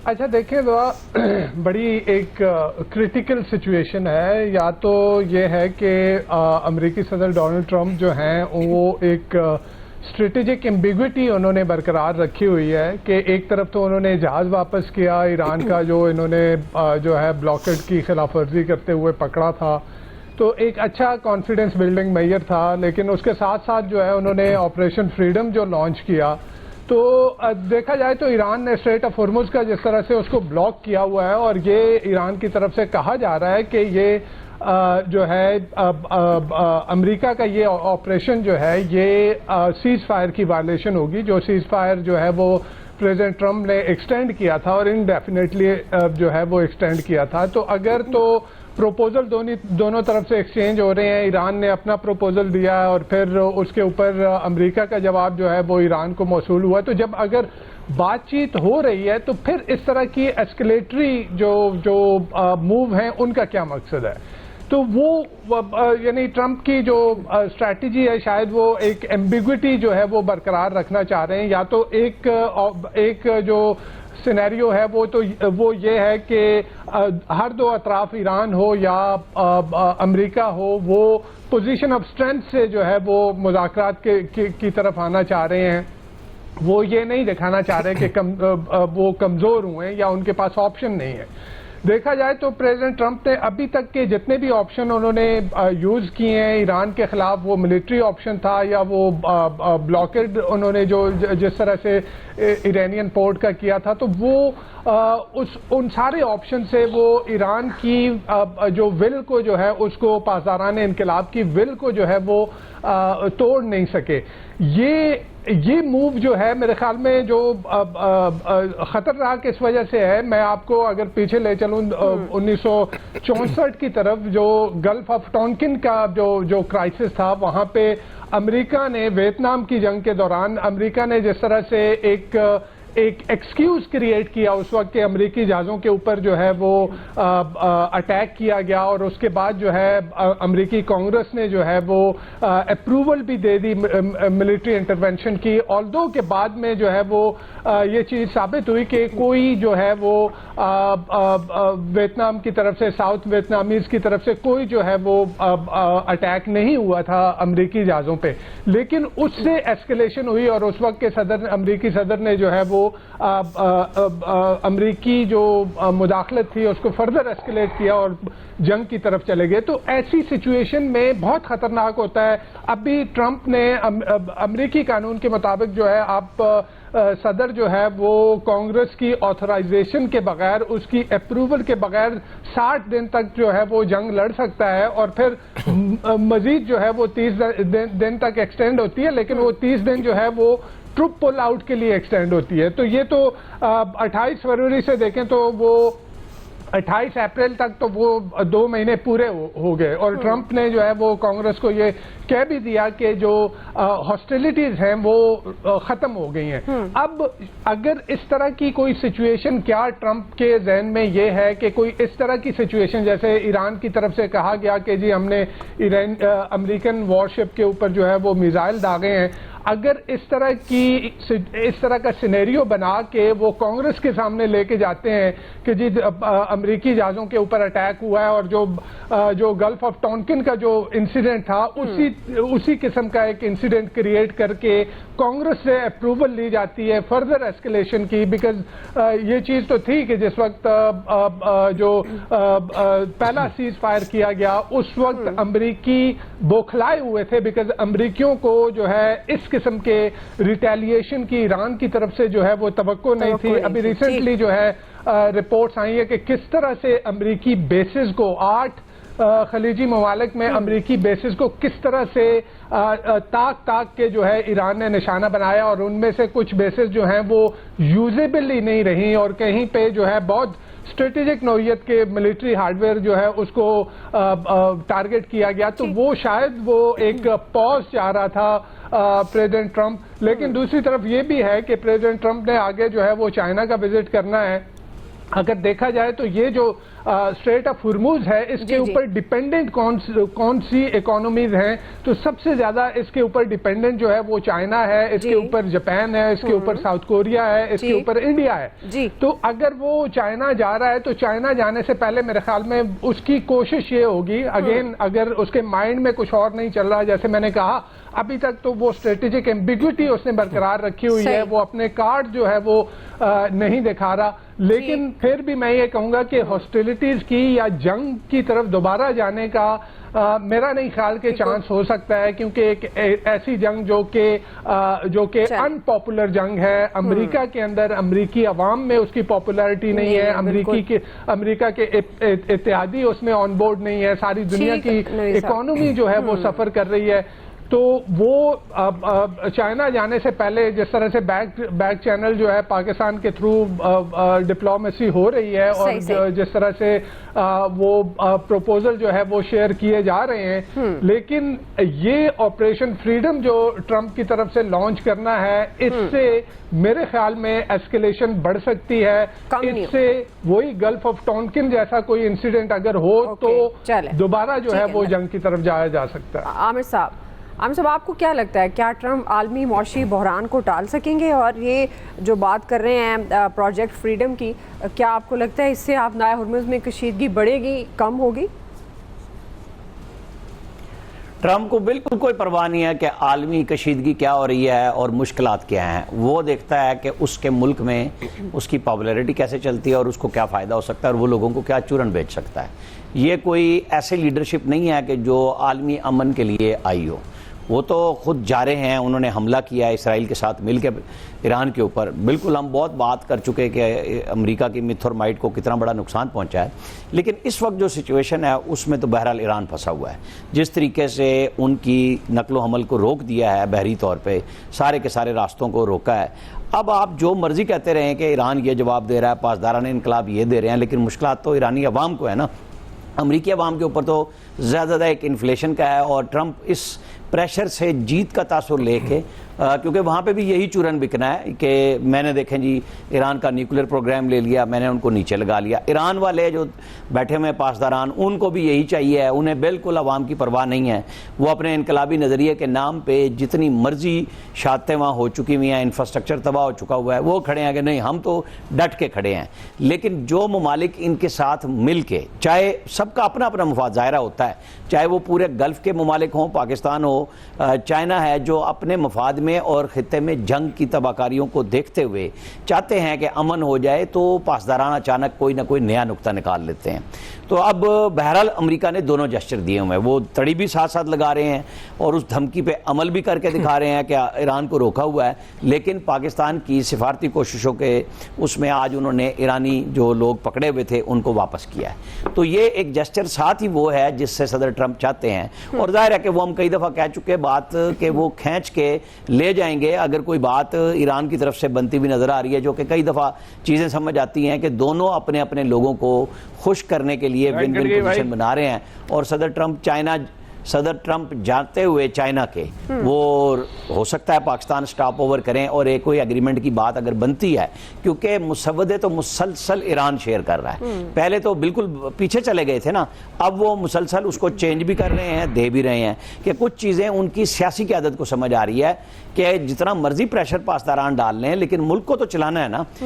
اچھا دیکھیں بڑی ایک کرٹیکل سچویشن ہے. یا تو یہ ہے کہ امریکی صدر ڈونلڈ ٹرمپ جو ہیں وہ ایک اسٹریٹجک ایمبیگوٹی انہوں نے برقرار رکھی ہوئی ہے کہ ایک طرف تو انہوں نے جہاز واپس کیا ایران کا جو انہوں نے جو ہے بلاکڈ کی خلاف ورزی کرتے ہوئے پکڑا تھا، تو ایک اچھا کانفیڈنس بلڈنگ میئر تھا. لیکن اس کے ساتھ ساتھ جو ہے انہوں نے آپریشن فریڈم جو لانچ کیا، تو دیکھا جائے تو ایران نے اسٹریٹ آف ہرمز کا جس طرح سے اس کو بلاک کیا ہوا ہے، اور یہ ایران کی طرف سے کہا جا رہا ہے کہ یہ جو ہے امریکہ کا یہ آپریشن جو ہے یہ سیز فائر کی وائلیشن ہوگی. جو سیز فائر جو ہے وہ پریزیڈنٹ ٹرمپ نے ایکسٹینڈ کیا تھا اور انڈیفینیٹلی جو ہے وہ ایکسٹینڈ کیا تھا. تو اگر تو پروپوزل دونوں طرف سے ایکسچینج ہو رہے ہیں، ایران نے اپنا پروپوزل دیا اور پھر اس کے اوپر امریکہ کا جواب جو ہے وہ ایران کو موصول ہوا، تو جب اگر بات چیت ہو رہی ہے تو پھر اس طرح کی ایسکلیٹری جو موو ہیں ان کا کیا مقصد ہے؟ تو وہ یعنی ٹرمپ کی جو اسٹریٹجی ہے شاید وہ ایک ایمبیگوٹی جو ہے وہ برقرار رکھنا چاہ رہے ہیں. یا تو ایک جو سینیریو ہے وہ یہ ہے کہ ہر دو اطراف ایران ہو یا امریکہ ہو وہ پوزیشن آف اسٹرینتھ سے جو ہے وہ مذاکرات کی طرف آنا چاہ رہے ہیں. وہ یہ نہیں دکھانا چاہ رہے کہ وہ کمزور ہوئے یا ان کے پاس آپشن نہیں ہے. دیکھا جائے تو پریزیڈنٹ ٹرمپ نے ابھی تک کے جتنے بھی آپشن انہوں نے یوز کیے ہیں ایران کے خلاف، وہ ملٹری آپشن تھا یا وہ بلاکڈ انہوں نے جس طرح سے ایرانین پورٹ کا کیا تھا، تو وہ ان سارے آپشن سے وہ ایران کی جو ول کو جو ہے اس کو پاسداران انقلاب کی ول کو جو ہے وہ توڑ نہیں سکے. یہ موو جو ہے میرے خیال میں جو خطرناک اس وجہ سے ہے. میں آپ کو اگر پیچھے لے چلوں 1964 کی طرف، جو گلف آف ٹونکن کا جو کرائسس تھا، وہاں پہ امریکہ نے ویتنام کی جنگ کے دوران امریکہ نے جس طرح سے ایک ایکسکیوز کریٹ کیا اس وقت کے امریکی جہازوں کے اوپر جو ہے وہ اٹیک کیا گیا، اور اس کے بعد جو ہے امریکی کانگریس نے جو ہے وہ اپروول بھی دے دی ملٹری انٹرونشن کی. آلدو کے بعد میں جو ہے وہ یہ چیز ثابت ہوئی کہ کوئی جو ہے وہ ویتنام کی طرف سے، ساؤتھ ویتنامیز کی طرف سے کوئی جو ہے وہ اٹیک نہیں ہوا تھا امریکی جہازوں پہ. لیکن اس سے ایسکلیشن ہوئی اور اس وقت کے امریکی صدر نے جو ہے وہ امریکی جو مداخلت تھی اس کو فردر ایسکلیٹ کیا اور جنگ کی طرف چلے گئے. تو ایسی سچویشن میں بہت خطرناک ہوتا ہے. ابھی ٹرمپ نے امریکی قانون کے مطابق جو ہے آپ صدر جو ہے وہ کانگریس کی آتھرائزیشن کے بغیر، اس کی اپروول کے بغیر 60 دن تک جو ہے وہ جنگ لڑ سکتا ہے، اور پھر مزید جو ہے وہ 30 دن تک ایکسٹینڈ ہوتی ہے. لیکن وہ 30 دن جو ہے وہ ٹروپ پل آؤٹ کے لیے ایکسٹینڈ ہوتی ہے. تو یہ تو 28 فروری سے دیکھیں تو وہ 28 اپریل تک تو وہ 2 مہینے پورے ہو گئے، اور ٹرمپ نے جو ہے وہ کانگریس کو یہ کہہ بھی دیا کہ جو ہاسٹیلیٹیز ہیں وہ ختم ہو گئی ہیں. اب اگر اس طرح کی کوئی سچویشن، کیا ٹرمپ کے ذہن میں یہ ہے کہ کوئی اس طرح کی سچویشن جیسے ایران کی طرف سے کہا گیا کہ جی ہم نے امریکن وارشپ کے اوپر جو ہے وہ میزائل داغے ہیں، اگر اس طرح کا سینیریو بنا کے وہ کانگریس کے سامنے لے کے جاتے ہیں کہ جی امریکی جہازوں کے اوپر اٹیک ہوا ہے، اور جو گلف آف ٹونکن کا جو انسیڈنٹ تھا اسی قسم کا ایک انسیڈنٹ کریٹ کر کے کانگریس سے اپروول لی جاتی ہے فردر ایسکلیشن کی. بیکاز یہ چیز تو تھی کہ جس وقت جو پہلا سیز فائر کیا گیا اس وقت امریکی بوکھلائے ہوئے تھے، بیکاز امریکیوں کو جو ہے اس قسم کے ریٹیلیشن کی ایران کی طرف سے جو ہے وہ توقع نہیں تھی. ابھی ریسنٹلی جو ہے رپورٹس آئی ہیں کہ کس طرح سے امریکی بیسز کو 8 خلیجی ممالک میں امریکی بیسز کو کس طرح سے تاک کے جو ہے ایران نے نشانہ بنایا، اور ان میں سے کچھ بیسز جو ہیں وہ یوزیبل ہی نہیں رہیں، اور کہیں پہ جو ہے بہت اسٹریٹجک نوعیت کے ملٹری ہارڈ ویئر جو ہے اس کو ٹارگٹ کیا گیا. تو وہ شاید وہ ایک پاز چاہ رہا تھا پریزیڈنٹ ٹرمپ. لیکن دوسری طرف یہ بھی ہے کہ پریزیڈنٹ ٹرمپ نے آگے جو ہے وہ چائنا کا وزٹ کرنا ہے، अगर देखा जाए तो ये जो स्ट्रेट ऑफ हुर्मुज है इसके ऊपर डिपेंडेंट कौन सी इकोनॉमीज हैं, तो सबसे ज्यादा इसके ऊपर डिपेंडेंट जो है वो चाइना है, इसके ऊपर जापान है, इसके ऊपर साउथ कोरिया है, इसके ऊपर इंडिया है। तो अगर वो चाइना जा रहा है तो चाइना जाने से पहले मेरे ख्याल में उसकी कोशिश ये होगी, अगेन अगर उसके माइंड में कुछ और नहीं चल रहा, जैसे मैंने कहा अभी तक तो वो स्ट्रेटेजिक एम्बिग्विटी उसने बरकरार रखी हुई है, वो अपने कार्ड जो है वो नहीं दिखा रहा, लेकिन फिर भी मैं ये कहूंगा कि हॉस्टिलिटीज की या जंग की तरफ दोबारा जाने का मेरा नहीं ख्याल के चांस हो सकता है, क्योंकि एक ऐसी जंग जो कि अनपॉपुलर जंग है अमेरिका के अंदर, अमेरिकी अवाम में उसकी पॉपुलैरिटी नहीं है, अमेरिका के इत्तेहादी उसमें ऑन बोर्ड नहीं है, सारी दुनिया की इकोनॉमी जो है वो सफर कर रही है। तो वो चाइना जाने से पहले जिस तरह से बैक चैनल जो है पाकिस्तान के थ्रू डिप्लोमेसी हो रही है और जिस तरह से वो प्रपोजल जो है वो शेयर किए जा रहे हैं, लेकिन ये ऑपरेशन फ्रीडम जो ट्रंप की तरफ से लॉन्च करना है, इससे मेरे ख्याल में एस्केलेशन बढ़ सकती है। इससे वही गल्फ ऑफ टॉनकिन जैसा कोई इंसिडेंट अगर हो तो दोबारा जो है वो जंग की तरफ जाया जा सकता है। आमिर साहब, आपको क्या लगता है, क्या ट्रंप आलमी मौशी बहरान को टाल सकेंगे? और ये जो बात कर रहे हैं प्रोजेक्ट फ्रीडम की, क्या आपको लगता है इससे आप नाया हुर्मुज़ में कशीदगी बढ़ेगी, कम होगी? ट्रंप को बिल्कुल कोई परवाह नहीं है कि आलमी कशीदगी क्या हो रही है और मुश्किलात क्या हैं। वो देखता है कि उसके मुल्क में उसकी पॉपुलैरिटी कैसे चलती है और उसको क्या फ़ायदा हो सकता है और वो लोगों को क्या चूरन बेच सकता है। ये कोई ऐसे लीडरशिप नहीं है कि जो आलमी अमन के लिए आई हो। वो तो खुद जा रहे हैं, उन्होंने हमला किया है इसराइल के साथ मिलकर ईरान के ऊपर। बिल्कुल हम बहुत बात कर चुके कि अमेरिका की मिथ और माइट को कितना बड़ा नुकसान पहुंचा है, लेकिन इस वक्त जो सिचुएशन है उसमें तो बहरहाल ईरान फंसा हुआ है। जिस तरीके से उनकी नकलो हमल को रोक दिया है बहरी तौर पे, सारे के सारे रास्तों को रोका है। अब आप जो मर्जी कहते रहें कि ईरान ये जवाब दे रहा है, पासदाराने इनकलाब ये दे रहे हैं, लेकिन मुश्किलात तो ईरानी अवाम को है ना। अमरीकी अवाम के ऊपर तो ज़्यादा एक इन्फ्लेशन का है और ट्रंप इस प्रेशर से जीत का तासुर लेके, क्योंकि वहाँ पे भी यही चूरन बिकना है कि मैंने देखें जी ईरान का न्यूक्लियर प्रोग्राम ले लिया, मैंने उनको नीचे लगा लिया। ईरान वाले जो बैठे हुए पासदारान, उनको भी यही चाहिए है, उन्हें बिल्कुल अवाम की परवाह नहीं है। वो अपने इनकलाबी नज़रिए के नाम पे जितनी मर्जी शातें वहाँ हो चुकी हुई हैं, इंफ्रास्ट्रक्चर तबाह हो चुका हुआ है, वो खड़े हैं कि नहीं हम तो डट के खड़े हैं। लेकिन जो ममालिक इनके साथ मिल के, चाहे सबका अपना अपना मफाद ज़ाहिरा होता है, चाहे वो पूरे गल्फ़ के ममालिक हों, पाकिस्तान हो, चाइना है, जो अपने मफाद में और खित्ते में जंग की तबाहकारियों को देखते हुए चाहते हैं कि अमन हो जाए, तो पासदारान अचानक कोई ना कोई नया नुक्ता निकाल लेते हैं। तो अब बहरहाल अमेरिका ने दोनों जेस्चर दिए हुए हैं, वो तड़ी भी साथ साथ लगा रहे हैं और उस धमकी पे अमल भी करके दिखा रहे हैं कि ईरान को रोका हुआ है, लेकिन पाकिस्तान की सिफारती कोशिशों के उसमें आज उन्होंने ईरानी जो लोग पकड़े हुए थे उनको वापस किया है। तो ये एक जेस्चर साथ ही वो है जिससे सदर ट्रंप चाहते हैं। और जाहिर है कि वो हम कई दफ़ा कह चुके बात कि वो खींच के ले जाएंगे अगर कोई बात ईरान की तरफ से बनती हुई नजर आ रही है, जो कि कई दफ़ा चीज़ें समझ आती हैं कि दोनों अपने अपने लोगों को खुश करने के लिए विन विन पोजीशन बना रहे हैं। और सदर ट्रंप जानते हुए चाइना के, वो हो सकता है पाकिस्तान स्टॉप ओवर करें और एक कोई एग्रीमेंट की बात अगर बनती है, क्योंकि मुसव्वदे तो मुसलसल ईरान शेयर कर रहा है। पहले तो बिल्कुल पीछे चले गए थे ना, अब वो मुसलसल उसको चेंज भी कर रहे हैं, दे भी रहे हैं कि कुछ चीज़ें उनकी सियासी क़यादत को समझ आ रही है कि जितना मर्जी प्रेशर पासदारान डाल लें, लेकिन मुल्क को तो चलाना है ना।